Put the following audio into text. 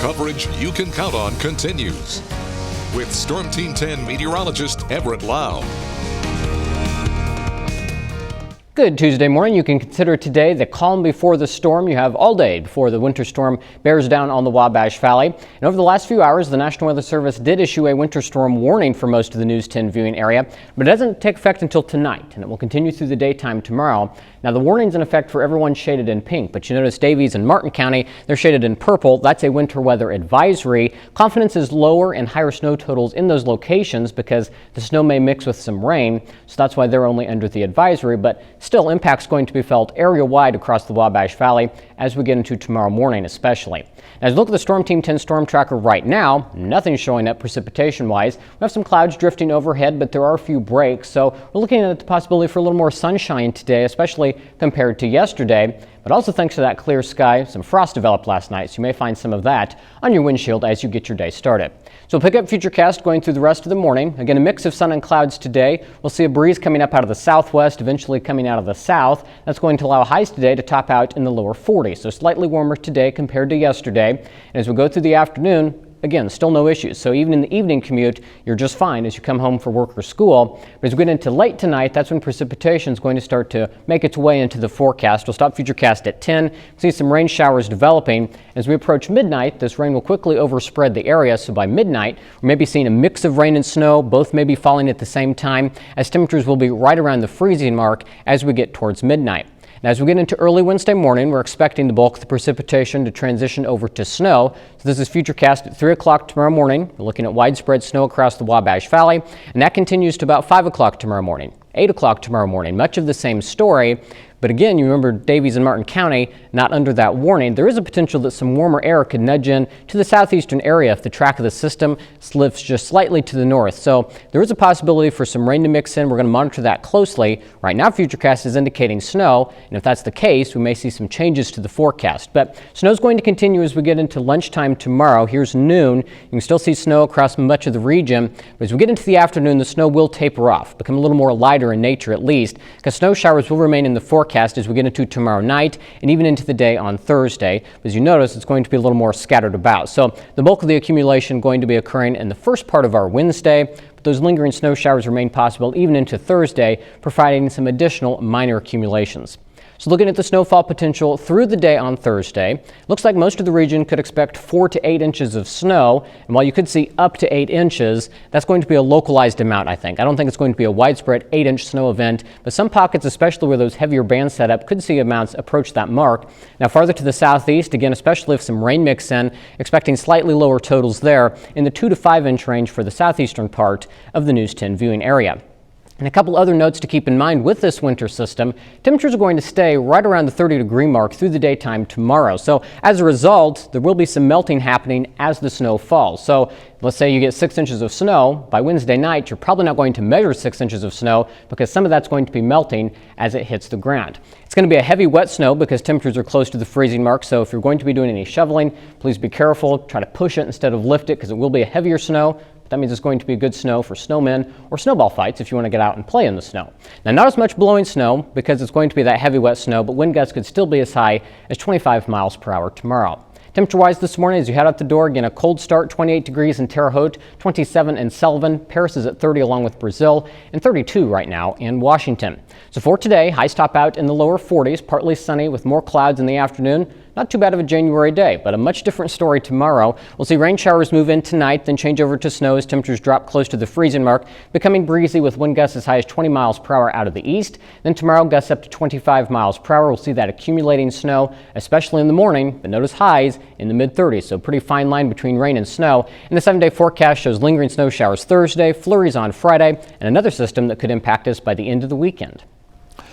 coverage you can count on continues. With Storm Team 10 meteorologist Everett Lau. Good Tuesday morning. You can consider today the calm before the storm. You have all day before the winter storm bears down on the Wabash Valley. And over the last few hours, the National Weather Service did issue a winter storm warning for most of the News 10 viewing area, but it doesn't take effect until tonight, and it will continue through the daytime tomorrow. Now, the warning's in effect for everyone shaded in pink, but you notice Davies and Martin County, they're shaded in purple. That's a winter weather advisory. Confidence is lower and higher snow totals in those locations because the snow may mix with some rain, so that's why they're only under the advisory, but still impact's going to be felt area-wide across the Wabash Valley as we get into tomorrow morning especially. Now, as we look at the Storm Team 10 storm tracker right now, nothing's showing up precipitation-wise. We have some clouds drifting overhead, but there are a few breaks, so we're looking at the possibility for a little more sunshine today, especially compared to yesterday. But also thanks to that clear sky, some frost developed last night, so you may find some of that on your windshield as you get your day started. So pick up Futurecast going through the rest of the morning. Again, a mix of sun and clouds today. We'll see a breeze coming up out of the southwest, eventually coming out of the south. That's going to allow highs today to top out in the lower 40s, so slightly warmer today compared to yesterday. And as we go through the afternoon, again, still no issues. So even in the evening commute, you're just fine as you come home for work or school. But as we get into late tonight, that's when precipitation is going to start to make its way into the forecast. We'll stop Futurecast at 10. See some rain showers developing. As we approach midnight, this rain will quickly overspread the area. So by midnight, we may be seeing a mix of rain and snow. Both may be falling at the same time, as temperatures will be right around the freezing mark as we get towards midnight. Now, as we get into early Wednesday morning, we're expecting the bulk of the precipitation to transition over to snow. So this is Futurecast at 3 o'clock tomorrow morning. We're looking at widespread snow across the Wabash Valley, and that continues to about 5 o'clock tomorrow morning, 8 o'clock tomorrow morning. Much of the same story. But again, you remember Davies and Martin County not under that warning. There is a potential that some warmer air could nudge in to the southeastern area if the track of the system slips just slightly to the north. So there is a possibility for some rain to mix in. We're going to monitor that closely. Right now, Futurecast is indicating snow, and if that's the case, we may see some changes to the forecast. But snow is going to continue as we get into lunchtime tomorrow. Here's noon. You can still see snow across much of the region, but as we get into the afternoon, the snow will taper off, become a little more lighter in nature at least, because snow showers will remain in the forecast as we get into tomorrow night and even into the day on Thursday. As you notice, it's going to be a little more scattered about. So the bulk of the accumulation going to be occurring in the first part of our Wednesday, but those lingering snow showers remain possible even into Thursday, providing some additional minor accumulations. So looking at the snowfall potential through the day on Thursday, looks like most of the region could expect 4 to 8 inches of snow. And while you could see up to 8 inches, that's going to be a localized amount, I think. I don't think it's going to be a widespread 8-inch snow event, but some pockets, especially where those heavier bands set up, could see amounts approach that mark. Now farther to the southeast, again, especially if some rain mix in, expecting slightly lower totals there in the 2 to 5 inch range for the southeastern part of the News 10 viewing area. And a couple other notes to keep in mind with this winter system. Temperatures are going to stay right around the 30-degree mark through the daytime tomorrow. So as a result, there will be some melting happening as the snow falls. So let's say you get 6 inches of snow. By Wednesday night, you're probably not going to measure 6 inches of snow because some of that's going to be melting as it hits the ground. It's going to be a heavy wet snow because temperatures are close to the freezing mark. So if you're going to be doing any shoveling, please be careful. Try to push it instead of lift it because it will be a heavier snow. That means it's going to be good snow for snowmen or snowball fights if you want to get out and play in the snow. Now, not as much blowing snow because it's going to be that heavy wet snow, but wind gusts could still be as high as 25 miles per hour tomorrow. Temperature-wise this morning, as you head out the door, again, a cold start, 28 degrees in Terre Haute, 27 in Sullivan. Paris is at 30 along with Brazil, and 32 right now in Washington. So for today, highs top out in the lower 40s, partly sunny with more clouds in the afternoon. Not too bad of a January day, but a much different story tomorrow. We'll see rain showers move in tonight, then change over to snow as temperatures drop close to the freezing mark, becoming breezy with wind gusts as high as 20 miles per hour out of the east. Then tomorrow, gusts up to 25 miles per hour. We'll see that accumulating snow, especially in the morning, but notice highs in the mid-30s, so pretty fine line between rain and snow. And the 7-day forecast shows lingering snow showers Thursday, flurries on Friday, and another system that could impact us by the end of the weekend.